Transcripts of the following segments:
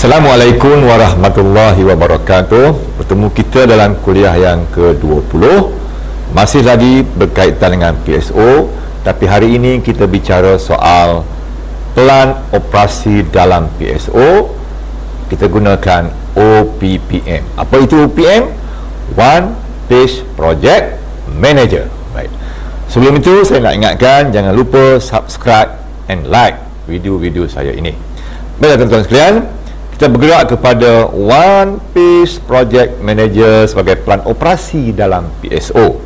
Assalamualaikum warahmatullahi wabarakatuh. Bertemu kita dalam kuliah yang ke-20. Masih lagi berkaitan dengan PSO, tapi hari ini kita bicara soal pelan operasi dalam PSO. Kita gunakan OPPM. Apa itu OPM? One Page Project Manager. Baik. Sebelum itu saya nak ingatkan, jangan lupa subscribe and like video-video saya ini. Baiklah tuan-tuan sekalian, kita bergerak kepada One Page Project Manager sebagai pelan operasi dalam PSO.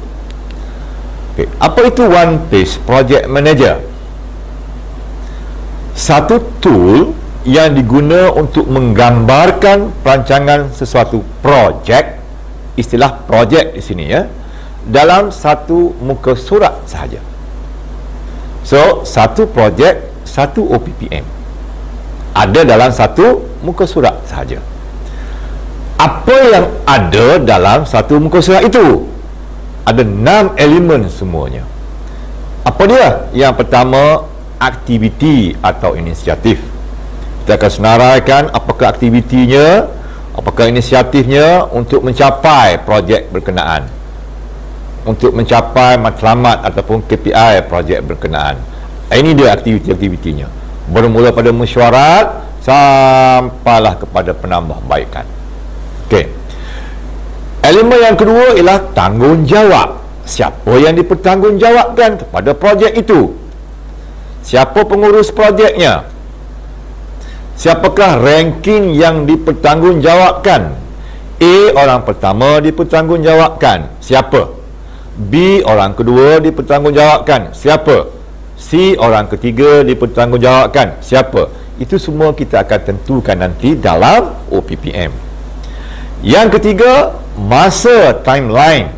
Okay. Apa itu One Page Project Manager? Satu tool yang diguna untuk menggambarkan perancangan sesuatu projek, istilah projek di sini ya, dalam satu muka surat sahaja. So, satu projek, satu OPPM ada dalam satu muka surat sahaja. Apa yang ada dalam satu muka surat itu? Ada 6 elemen semuanya. Apa dia? Yang pertama, aktiviti atau inisiatif. Kita akan senaraikan apakah aktivitinya, apakah inisiatifnya untuk mencapai projek berkenaan, untuk mencapai matlamat ataupun KPI projek berkenaan. Ini dia aktiviti-aktivitinya, bermula pada mesyuarat sampailah kepada penambahbaikan. Okey. Elemen yang kedua ialah tanggungjawab. Siapa yang dipertanggungjawabkan kepada projek itu? Siapa pengurus projeknya? Siapakah ranking yang dipertanggungjawabkan? A, orang pertama dipertanggungjawabkan. Siapa? B, orang kedua dipertanggungjawabkan. Siapa? C, orang ketiga dipertanggungjawabkan. Siapa? Itu semua kita akan tentukan nanti dalam OPPM. Yang ketiga, masa, timeline.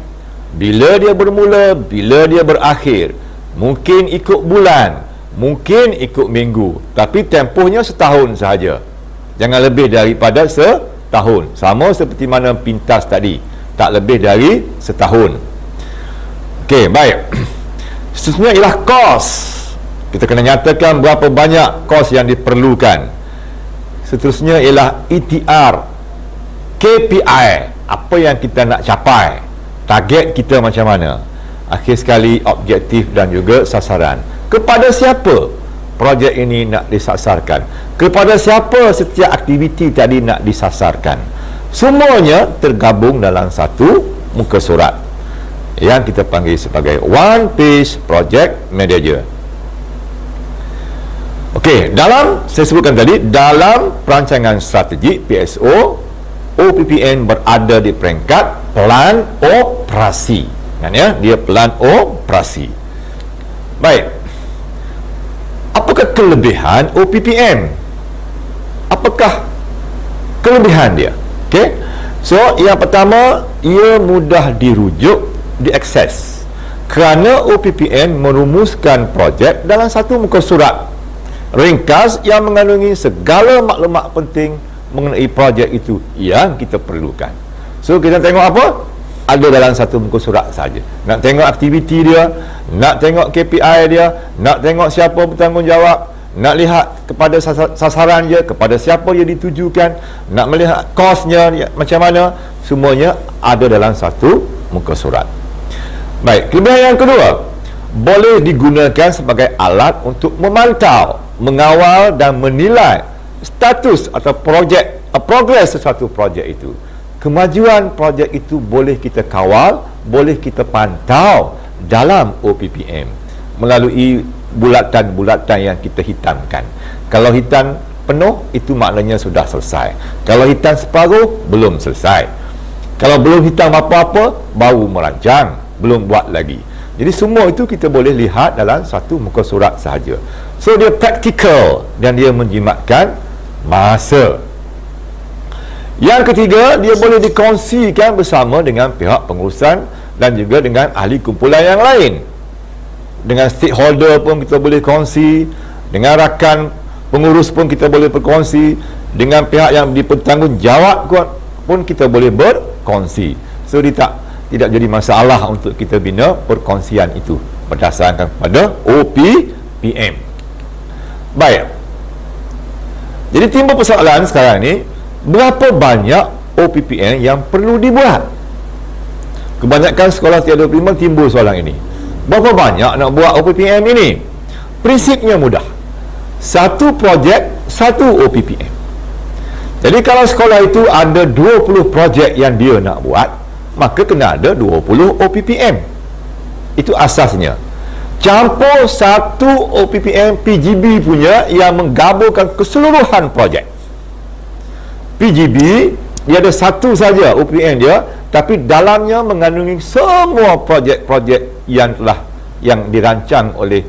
Bila dia bermula, bila dia berakhir. Mungkin ikut bulan, mungkin ikut minggu, tapi tempohnya setahun sahaja. Jangan lebih daripada setahun. Sama seperti mana pintas tadi, tak lebih dari setahun. Okey, baik. Seterusnya ialah kos. Kita kena nyatakan berapa banyak kos yang diperlukan. Seterusnya ialah ETR, KPI, apa yang kita nak capai, target kita macam mana. Akhir sekali, objektif dan juga sasaran. Kepada siapa projek ini nak disasarkan? Kepada siapa setiap aktiviti tadi nak disasarkan? Semuanya tergabung dalam satu muka surat yang kita panggil sebagai One Page Project Manager. Okey, saya sebutkan tadi, dalam perancangan strategik PSO, OPPM berada di peringkat pelan operasi. Kan ya? Dia pelan operasi. Baik. Apakah kelebihan OPPM? Apakah kelebihan dia? Okey. So, yang pertama, ia mudah dirujuk, diakses. Kerana OPPM merumuskan projek dalam satu muka surat ringkas yang mengandungi segala maklumat penting mengenai projek itu yang kita perlukan. So, kita tengok apa? Ada dalam satu muka surat saja. Nak tengok aktiviti dia, nak tengok KPI dia, nak tengok siapa bertanggungjawab, nak lihat kepada sasaran dia, kepada siapa dia ditujukan, nak melihat kosnya macam mana, semuanya ada dalam satu muka surat. Baik, kelebihan yang kedua, boleh digunakan sebagai alat untuk memantau, mengawal dan menilai status atau progres sesuatu projek itu. Kemajuan projek itu boleh kita kawal, boleh kita pantau dalam OPPM melalui bulatan-bulatan yang kita hitamkan. Kalau hitam penuh, itu maknanya sudah selesai. Kalau hitam separuh, belum selesai. Kalau belum hitam apa-apa, baru merancang, belum buat lagi. Jadi semua itu kita boleh lihat dalam satu muka surat sahaja. So, dia praktikal dan dia menjimatkan masa. Yang ketiga, dia boleh dikongsikan bersama dengan pihak pengurusan dan juga dengan ahli kumpulan yang lain. Dengan stakeholder pun kita boleh kongsi, dengan rakan pengurus pun kita boleh berkongsi, dengan pihak yang dipertanggungjawab pun kita boleh berkongsi. So, dia tidak jadi masalah untuk kita bina perkongsian itu berdasarkan pada OPPM. Baik. Jadi timbul persoalan sekarang ni, berapa banyak OPPM yang perlu dibuat? Kebanyakan sekolah tiada prima timbul soalan ini. Berapa banyak nak buat OPPM ini? Prinsipnya mudah. Satu projek, satu OPPM. Jadi kalau sekolah itu ada 20 projek yang dia nak buat, maka kena ada 20 OPPM. Itu asasnya. Campur satu OPPM PGB punya yang menggabungkan keseluruhan projek. PGB dia ada satu saja OPPM dia, tapi dalamnya mengandungi semua projek-projek yang dirancang oleh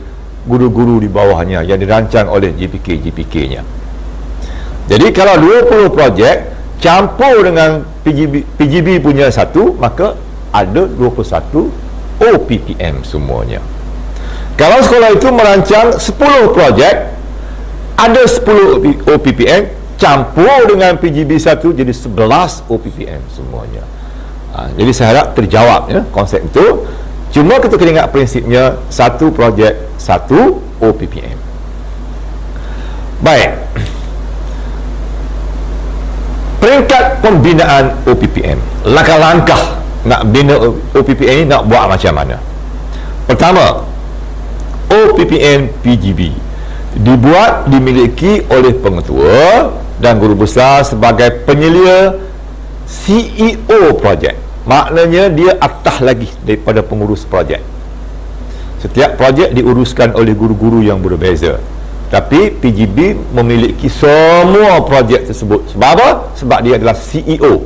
guru-guru di bawahnya, yang dirancang oleh GPK-nya. Jadi kalau 20 projek campur dengan PGB punya satu, maka ada 21 OPPM semuanya. Kalau sekolah itu merancang 10 projek, ada 10 OPPM campur dengan PGB satu, jadi 11 OPPM semuanya. Jadi saya harap terjawab ya konsep itu. Cuma kita kena ingat prinsipnya, satu projek, satu OPPM. Baik. Peringkat pembinaan OPPM. Langkah-langkah nak bina OPPM ini nak buat macam mana? Pertama, OPPM PGB dimiliki oleh pengetua dan guru besar sebagai penyelia CEO projek. Maknanya dia atas lagi daripada pengurus projek. Setiap projek diuruskan oleh guru-guru yang berbeza, tapi PGB memiliki semua projek tersebut. Sebab apa? Sebab dia adalah CEO.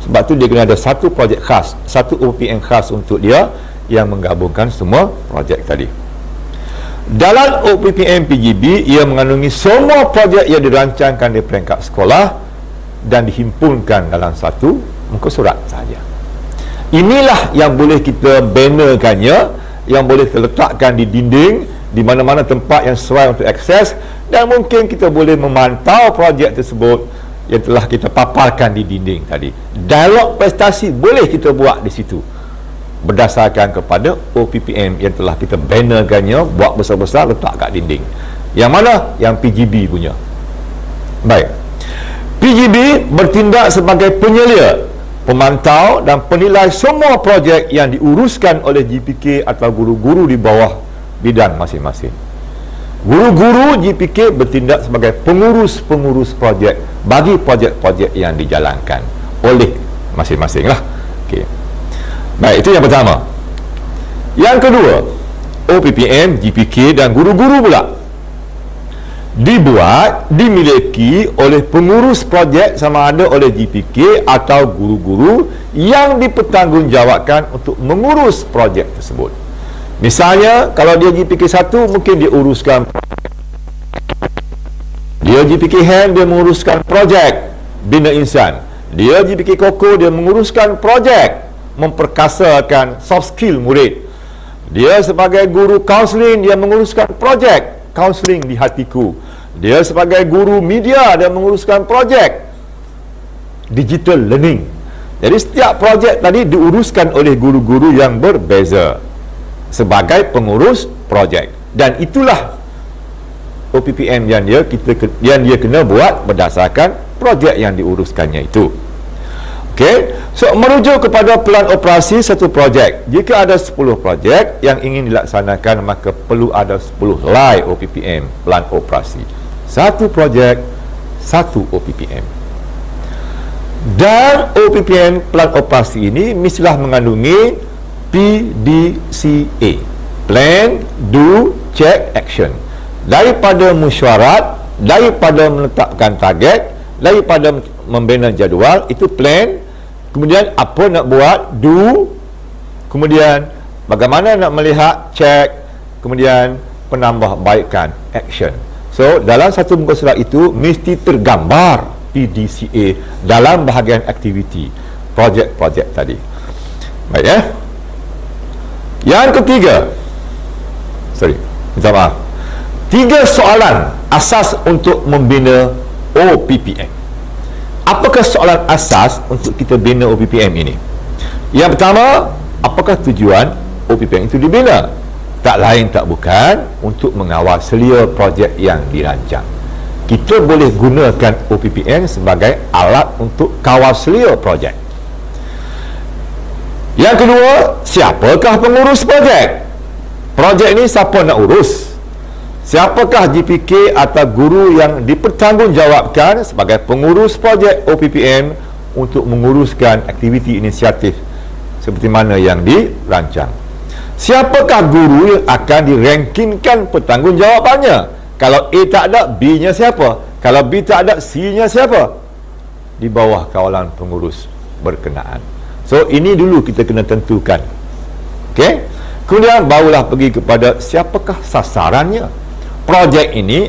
Sebab tu dia kena ada satu projek khas, satu OPPM khas untuk dia yang menggabungkan semua projek tadi. Dalam OPPM PGB, ia mengandungi semua projek yang dirancangkan di peringkat sekolah dan dihimpunkan dalam satu muka surat saja. Inilah yang boleh kita bannerkannya, yang boleh kita letakkan di dinding, di mana-mana tempat yang sesuai untuk akses, dan mungkin kita boleh memantau projek tersebut yang telah kita paparkan di dinding tadi. Dialog prestasi boleh kita buat di situ berdasarkan kepada OPPM yang telah kita bannerkannya, buat besar-besar, letak kat dinding. Yang mana? Yang PGB punya. Baik. PGB bertindak sebagai penyelia, pemantau dan penilai semua projek yang diuruskan oleh GPK atau guru-guru di bawah bidang masing-masing. Guru-guru GPK bertindak sebagai pengurus-pengurus projek bagi projek-projek yang dijalankan oleh masing-masing lah. Okey. Baik, itu yang pertama. Yang kedua, OPPM, GPK dan guru-guru pula dimiliki oleh pengurus projek sama ada oleh GPK atau guru-guru yang dipertanggungjawabkan untuk mengurus projek tersebut. Misalnya, kalau dia GPK 1, mungkin dia uruskan dia GPK HAND, dia menguruskan projek Bina Insan. Dia GPK Koko, dia menguruskan projek memperkasakan soft skill murid. Dia sebagai guru kaunseling, dia menguruskan projek kaunseling di hatiku. Dia sebagai guru media, dia menguruskan projek digital learning. Jadi setiap projek tadi diuruskan oleh guru-guru yang berbeza sebagai pengurus projek, dan itulah OPPM yang dia kena buat berdasarkan projek yang diuruskannya itu. Okey, so merujuk kepada pelan operasi satu projek. Jika ada 10 projek yang ingin dilaksanakan, maka perlu ada 10 helai OPPM, pelan operasi. Satu projek, satu OPPM. Dan OPPM pelan operasi ini mestilah mengandungi PDCA, Plan, Do, Check, Action. Daripada mesyuarat, daripada menetapkan target, daripada membina jadual, itu plan. Kemudian apa nak buat, do. Kemudian bagaimana nak melihat, check. Kemudian penambahbaikan, action. So dalam satu muka surat itu mesti tergambar PDCA dalam bahagian aktiviti projek-projek tadi. Baik ya. Yang ketiga, minta maaf, 3 soalan asas untuk membina OPPM. Apakah soalan asas untuk kita bina OPPM ini? Yang pertama, apakah tujuan OPPM itu dibina? Tak lain tak bukan untuk mengawal selia projek yang dirancang. kita boleh gunakan OPPN sebagai alat untuk kawal selia projek. Yang kedua, siapakah pengurus projek? Projek ini siapa nak urus? Siapakah GPK atau guru yang dipertanggungjawabkan sebagai pengurus projek OPPN untuk menguruskan aktiviti inisiatif seperti mana yang dirancang? Siapakah guru yang akan dirankingkan pertanggungjawabannya? Kalau A tak ada, B-nya siapa? Kalau B tak ada, C-nya siapa? Di bawah kawalan pengurus berkenaan. So, ini dulu kita kena tentukan. Okey? Kemudian barulah pergi kepada siapakah sasarannya. Projek ini,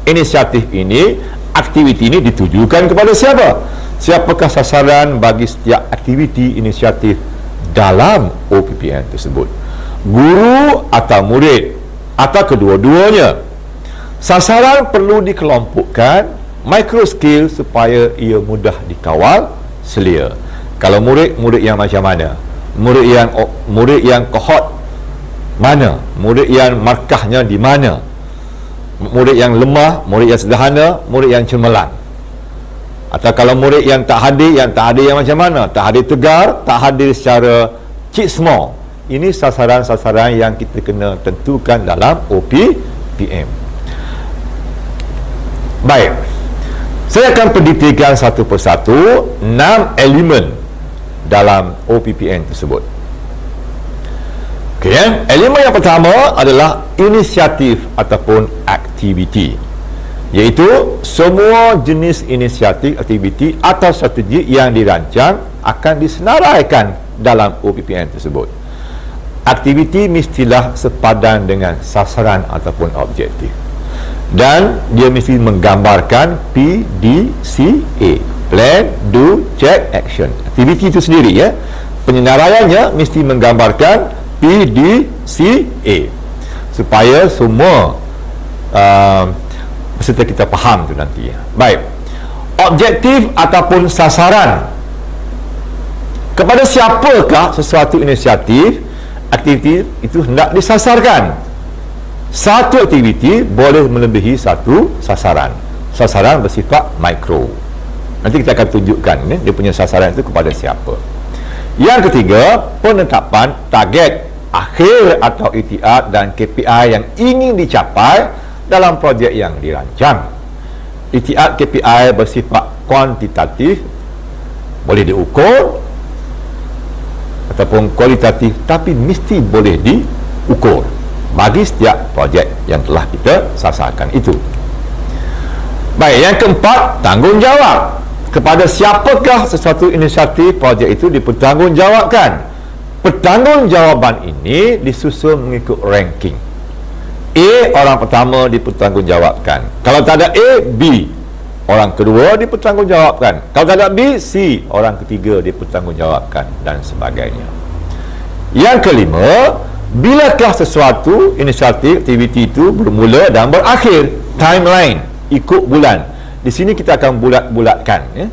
inisiatif ini, aktiviti ini ditujukan kepada siapa? Siapakah sasaran bagi setiap aktiviti inisiatif dalam OPPN tersebut? Guru atau murid? Atau kedua-duanya? Sasaran perlu dikelompokkan micro scale supaya ia mudah dikawal selia. Kalau murid yang macam mana? Murid yang kohort mana? Murid yang markahnya di mana? Murid yang lemah, murid yang sederhana, murid yang cemerlang. Atau kalau murid yang tak hadir yang macam mana? Tak hadir tegar, tak hadir secara cheat small. Ini sasaran-sasaran yang kita kena tentukan dalam OPPM. Baik, saya akan pendetailkan satu persatu 6 elemen dalam OPPN tersebut. Okey, elemen yang pertama adalah inisiatif ataupun aktiviti, iaitu semua jenis inisiatif, aktiviti atau strategi yang dirancang akan disenaraikan dalam OPPN tersebut. Aktiviti mestilah sepadan dengan sasaran ataupun objektif, dan dia mesti menggambarkan PDCA, Plan, Do, Check, Action. Aktiviti itu sendiri, ya, penyenaraiannya mesti menggambarkan PDCA supaya semua peserta kita faham tu nanti. Baik, objektif ataupun sasaran, kepada siapakah sesuatu inisiatif, aktiviti itu hendak disasarkan? Satu aktiviti boleh melebihi satu sasaran. Sasaran bersifat mikro. Nanti kita akan tunjukkan dia punya sasaran itu kepada siapa. Yang ketiga, penetapan target akhir atau itiat dan KPI yang ingin dicapai dalam projek yang dirancang. Itiat KPI bersifat kuantitatif, boleh diukur, ataupun kualitatif, tapi mesti boleh diukur bagi setiap projek yang telah kita sasarkan itu. Baik, yang keempat, tanggungjawab. Kepada siapakah sesuatu inisiatif projek itu dipertanggungjawabkan? Pertanggungjawaban ini disusun mengikut ranking. A, orang pertama dipertanggungjawabkan. Kalau tak ada A, B, orang kedua dipertanggungjawabkan. Kalau tak ada B, C, orang ketiga dipertanggungjawabkan, dan sebagainya. Yang kelima, bilakah sesuatu inisiatif aktiviti itu bermula dan berakhir? Timeline, ikut bulan. Di sini kita akan bulat-bulatkan, ya.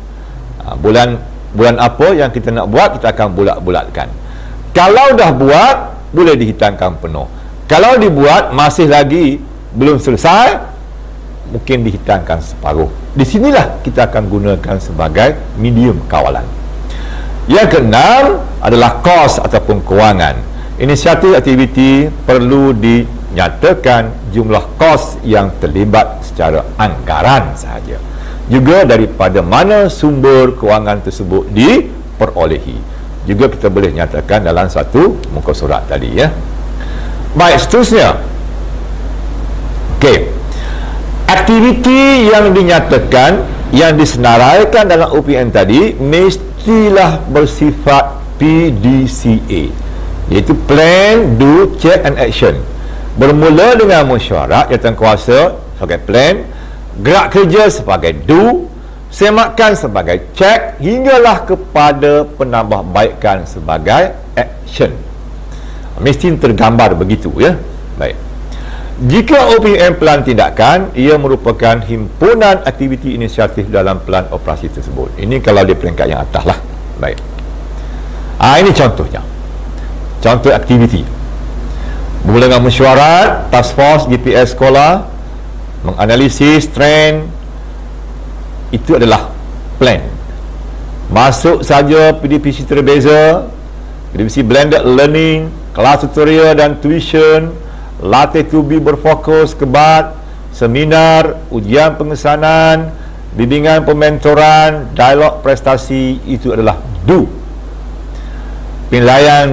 Bulan apa yang kita nak buat, kita akan bulat-bulatkan. Kalau dah buat, boleh dihitangkan penuh. Kalau dibuat masih lagi belum selesai, mungkin dihitangkan separuh. Di sinilah kita akan gunakan sebagai medium kawalan. Yang keenam adalah kos ataupun kewangan. Inisiatif aktiviti perlu dinyatakan jumlah kos yang terlibat secara anggaran sahaja. Juga daripada mana sumber kewangan tersebut diperolehi. Juga kita boleh nyatakan dalam satu muka surat tadi, ya. Baik, seterusnya. Okey. Aktiviti yang dinyatakan, yang disenaraikan dalam OPN tadi mestilah bersifat PDCA, iaitu Plan, Do, Check and Action. Bermula dengan mesyuarat jawatankuasa sebagai plan, gerak kerja sebagai do, semakan sebagai check, hinggalah kepada penambahbaikan sebagai action. Mesti tergambar begitu, ya. Baik. Jika OPM pelan tindakan, ia merupakan himpunan aktiviti inisiatif dalam pelan operasi tersebut. Ini kalau di peringkat yang atas lah. Baik. Ini contohnya. Contoh aktiviti. Bermula dengan mesyuarat, task force GPS sekolah, menganalisis trend, Itu adalah plan. Masuk saja PDPC terbeza, PDPC blended learning, kelas tutorial dan tuition, latih tubi berfokus kebat, seminar, ujian pengesanan, bimbingan pementoran, dialog prestasi. Itu adalah do. Penilaian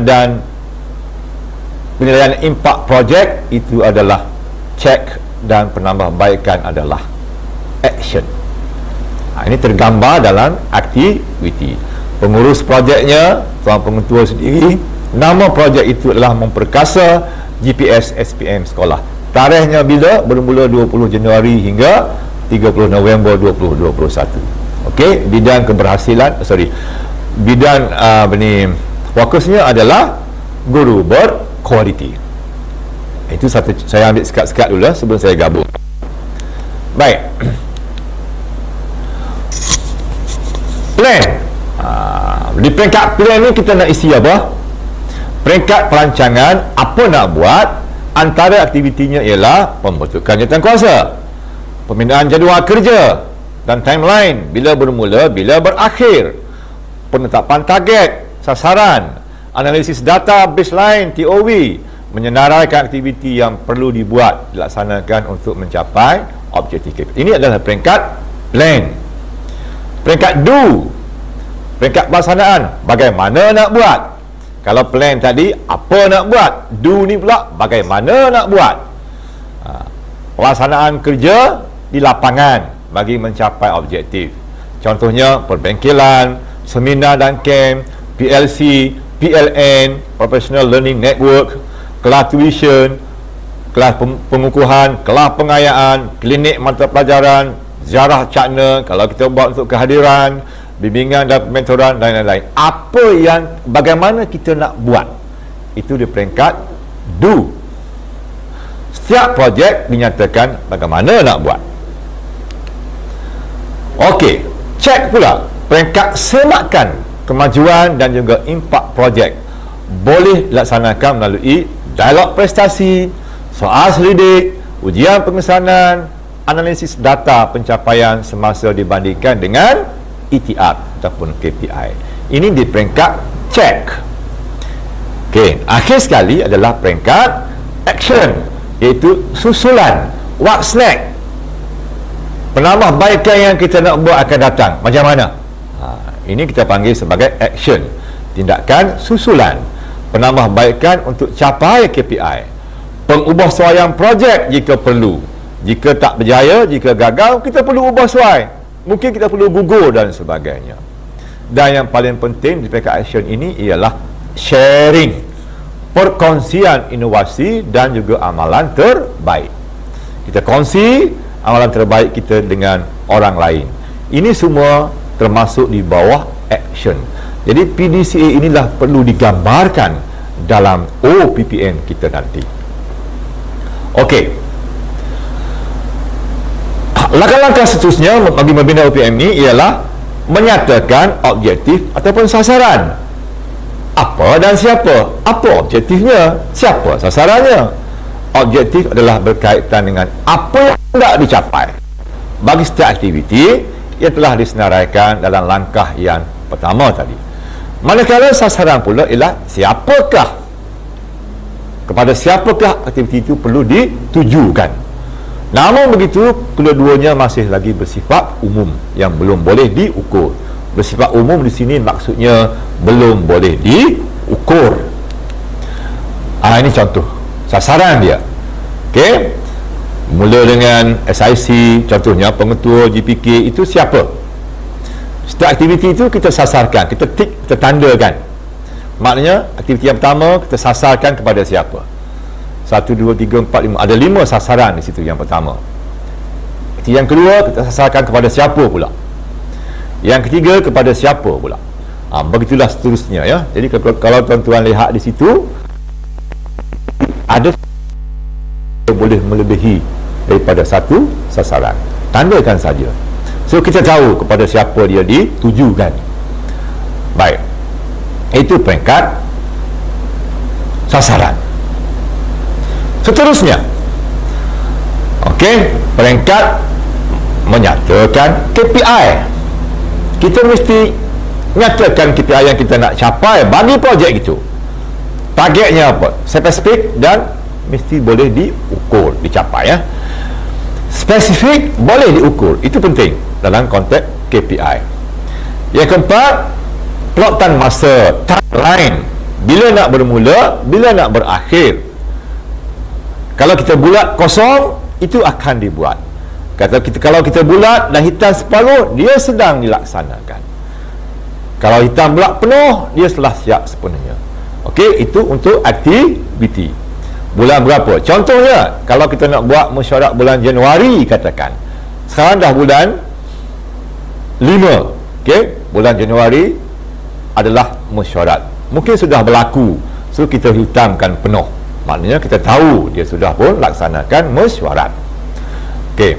impak projek itu adalah check, dan penambahbaikan adalah action. Ini tergambar dalam aktiviti. Pengurus projeknya, tuan pengetua sendiri. Nama projek itu adalah memperkasa GPS SPM sekolah. Tarikhnya bila? Bermula 20 Januari hingga 30 November 2021. Okey, bidang keberhasilan, bidang fokusnya adalah guru berkualiti. Itu satu, saya ambil sekat-sekat dulu sebelum saya gabung. Baik. Plan. Di peringkat plan ni kita nak isi apa? Peringkat perancangan apa nak buat. Antara aktivitinya ialah pembentukan jawatankuasa, pembinaan jadual kerja dan timeline, bila bermula, bila berakhir, penetapan target, sasaran, analisis data baseline TOV, menyenaraikan aktiviti yang perlu dibuat, dilaksanakan untuk mencapai objektif. Ini adalah peringkat plan. Peringkat do, peringkat pelaksanaan, bagaimana nak buat. Kalau plan tadi apa nak buat, do ni pula bagaimana nak buat. Pelaksanaan kerja di lapangan bagi mencapai objektif. Contohnya perbengkelan, seminar dan camp, PLC, PLN, Professional Learning Network, kelas tuition, kelas pengukuhan, kelas pengayaan, klinik mata pelajaran, ziarah cakna kalau kita buat untuk kehadiran, bimbingan dan mentoran dan lain-lain. Apa yang, bagaimana kita nak buat, itu di peringkat do. Setiap projek dinyatakan bagaimana nak buat. Okey, cek pula peringkat semakan kemajuan dan juga impak projek. Boleh dilaksanakan melalui dialog prestasi, soal selidik, ujian pengesanan, analisis data pencapaian semasa dibandingkan dengan ETR ataupun KPI. Ini di peringkat check. Okey, akhir sekali adalah peringkat action, iaitu susulan, what's next. Penambahbaikan yang kita nak buat akan datang macam mana? Ini kita panggil sebagai action, tindakan susulan. Penambahbaikan untuk capai KPI, pengubah suaian projek jika perlu. Jika tak berjaya, jika gagal, kita perlu ubah suai. Mungkin kita perlu gugur dan sebagainya. Dan yang paling penting di peringkat action ini ialah sharing, perkongsian inovasi dan juga amalan terbaik. Kita kongsi amalan terbaik kita dengan orang lain. Ini semua termasuk di bawah action. Jadi PDCA inilah perlu digambarkan dalam OPPN kita nanti. Okey. Langkah-langkah seterusnya bagi membina OPM ini ialah menyatakan objektif ataupun sasaran. Apa dan siapa? Apa objektifnya? Siapa sasarannya? Objektif adalah berkaitan dengan apa yang hendak dicapai bagi setiap aktiviti yang telah disenaraikan dalam langkah yang pertama tadi. Manakala sasaran pula ialah siapakah, kepada siapakah aktiviti itu perlu ditujukan. Namun begitu, kedua-duanya masih lagi bersifat umum yang belum boleh diukur. Bersifat umum di sini maksudnya belum boleh diukur. Ini contoh sasaran dia. Okey. Mula dengan SIC, contohnya pengetua GPK itu siapa? Setiap aktiviti itu kita sasarkan, kita tik, kita tandakan. Maknanya aktiviti yang pertama kita sasarkan kepada siapa? 1, 2, 3, 4, 5. Ada 5 sasaran di situ yang pertama. Yang kedua, kita sasarkan kepada siapa pula. Yang ketiga, kepada siapa pula. Begitulah seterusnya ya. Jadi kalau tuan-tuan lihat di situ, ada boleh melebihi daripada satu sasaran. Tandakan saja. So kita tahu kepada siapa dia ditujukan. Baik. Itu peringkat sasaran. Seterusnya, okey, peringkat menyatakan KPI. Kita mesti nyatakan KPI yang kita nak capai bagi projek itu. Targetnya apa? Spesifik dan mesti boleh diukur, dicapai ya. Spesifik boleh diukur, itu penting dalam konteks KPI. Yang keempat, plotan masa, timeline. Bila nak bermula, bila nak berakhir. Kalau kita bulat kosong, itu akan dibuat. Kalau kita bulat dan hitam separuh, dia sedang dilaksanakan. Kalau hitam pula penuh, dia telah siap sepenuhnya. Okey, itu untuk aktiviti. Bulan berapa? Contohnya, kalau kita nak buat mesyuarat bulan Januari, katakan. Sekarang dah bulan 5. Okey, bulan Januari adalah mesyuarat. Mungkin sudah berlaku. So, kita hitamkan penuh. Maknanya kita tahu dia sudah pun laksanakan mesyuarat. Okey.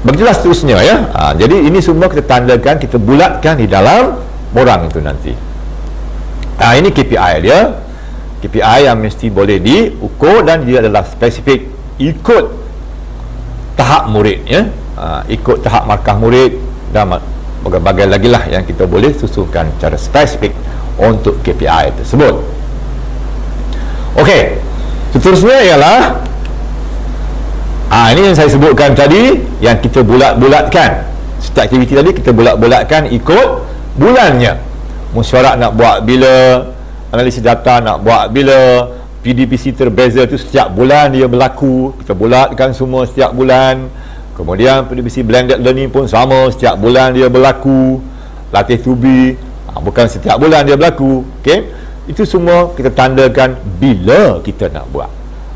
Begitulah seterusnya ya. Jadi ini semua kita tandakan, kita bulatkan di dalam borang itu nanti. Ini KPI dia. KPI yang mesti boleh diukur dan dia adalah spesifik ikut tahap murid ya. Ikut tahap markah murid dan berbagai lagi lah yang kita boleh susunkan secara spesifik untuk KPI tersebut. Okey, seterusnya ialah ini yang saya sebutkan tadi, yang kita bulat-bulatkan. Setiap aktiviti tadi kita bulat-bulatkan ikut bulannya. Mesyuarat nak buat bila, analisis data nak buat bila, PDPC terbeza tu setiap bulan dia berlaku, kita bulatkan semua setiap bulan. Kemudian PDPC blended learning pun sama, setiap bulan dia berlaku. Latih to be, bukan setiap bulan dia berlaku. Okey, itu semua kita tandakan bila kita nak buat.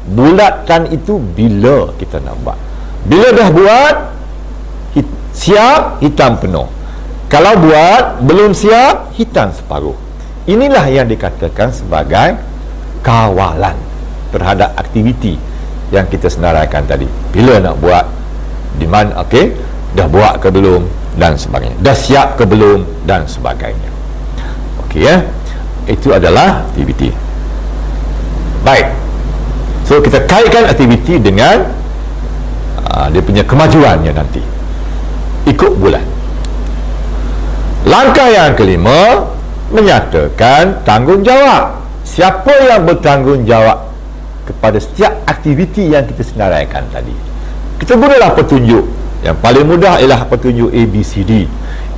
Bulatkan itu bila kita nak buat. Bila dah buat, siap, hitam penuh. Kalau buat belum siap, hitam separuh. Inilah yang dikatakan sebagai kawalan terhadap aktiviti yang kita senaraikan tadi. Bila nak buat, di mana, okey, dah buat ke belum dan sebagainya, dah siap ke belum dan sebagainya. Okey ya, itu adalah aktiviti. Baik, so kita kaitkan aktiviti dengan dia punya kemajuannya nanti ikut bulan. Langkah yang kelima, menyatakan tanggungjawab. Siapa yang bertanggungjawab kepada setiap aktiviti yang kita senaraikan tadi. Kita gunalah petunjuk. Yang paling mudah ialah petunjuk ABCD.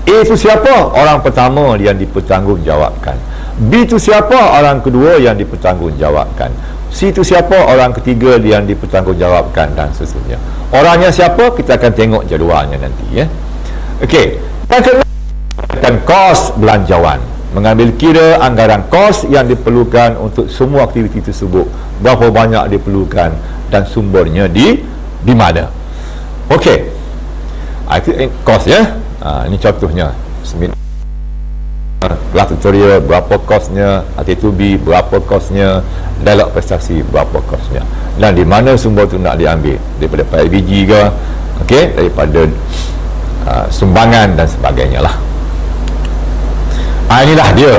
A itu siapa? Orang pertama yang dipertanggungjawabkan. B itu siapa? Orang kedua yang dipertanggungjawabkan. C itu siapa? Orang ketiga yang dipertanggungjawabkan dan seterusnya. Orangnya siapa? Kita akan tengok jadualnya nanti ya. Okey. Yang kedua, kos belanjawan. Mengambil kira anggaran kos yang diperlukan untuk semua aktiviti tersebut. Berapa banyak diperlukan dan sumbernya di mana. Okey. Itu kos ya. Ini contohnya. Kelas tutorial berapa kosnya, T2B berapa kosnya, dialog prestasi berapa kosnya, dan di mana sumber tu nak diambil, daripada PIBG ke, okey, daripada sumbangan dan sebagainya lah. Inilah dia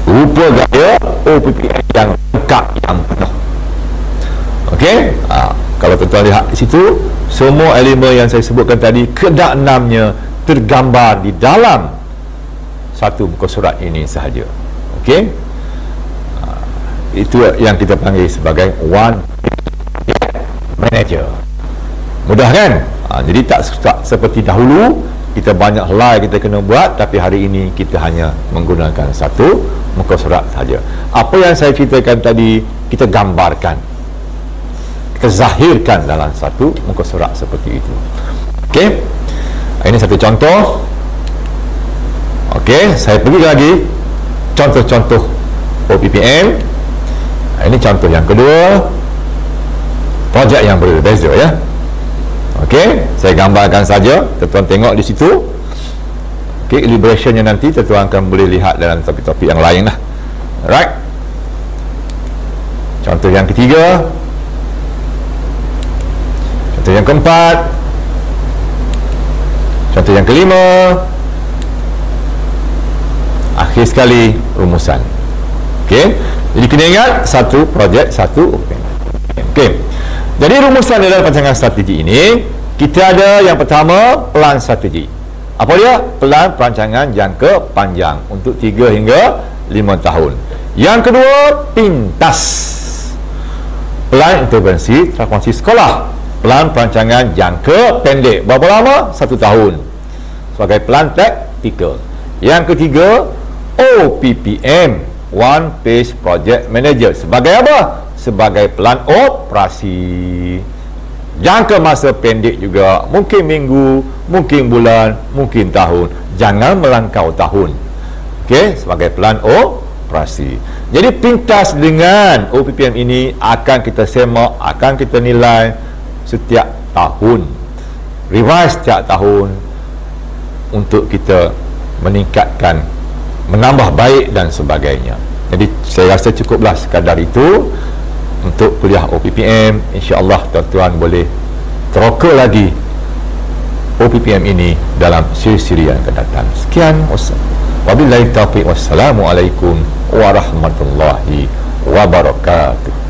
rupa gaya OPPN yang lengkap, yang penuh. Okey, kalau tuan-tuan lihat di situ, semua elemen yang saya sebutkan tadi, ke-6-nya tergambar di dalam satu muka surat ini sahaja. Okey, itu yang kita panggil sebagai one manager. Mudah kan? Jadi tak seperti dahulu kita banyak helai kita kena buat, tapi hari ini kita hanya menggunakan satu muka surat sahaja. Apa yang saya ceritakan tadi kita gambarkan, kita zahirkan dalam satu muka surat seperti itu. Okey, ini satu contoh. Okey, saya pergi lagi contoh-contoh OPPN. Ini contoh yang kedua, projek yang berbeza ya. Okey, saya gambarkan saja, tuan-tuan tengok di situ. Okey, elaborationnya nanti tuan-tuan akan boleh lihat dalam topik-topik yang lain lah. Alright. Contoh yang ketiga, contoh yang keempat, contoh yang kelima, akhir sekali rumusan. Okey, jadi kena ingat satu projek, satu OPPN. Okey, jadi rumusan dalam rancangan strategi ini Kita ada yang pertama, pelan strategi. Apa dia? Pelan perancangan jangka panjang untuk 3 hingga 5 tahun. Yang kedua, pintas. Pelan intervensi transformasi sekolah. Pelan perancangan jangka pendek. Berapa lama? 1 tahun. Sebagai pelan taktikal. Yang ketiga, OPPM, One Phase Project Manager. Sebagai apa? Sebagai pelan operasi. Jangka masa pendek juga, mungkin minggu, mungkin bulan, mungkin tahun. Jangan melangkau tahun. Okey, sebagai pelan operasi. Jadi pintas dengan OPPM ini akan kita semak, akan kita nilai setiap tahun. Revise setiap tahun untuk kita meningkatkan, menambah baik dan sebagainya. Jadi saya rasa cukuplah sekadar itu untuk kuliah OPPM. InsyaAllah tuan-tuan boleh teroka lagi OPPM ini dalam siri-siri yang akan datang. Sekian, wabillahi taufiq, wassalamualaikum warahmatullahi wabarakatuh.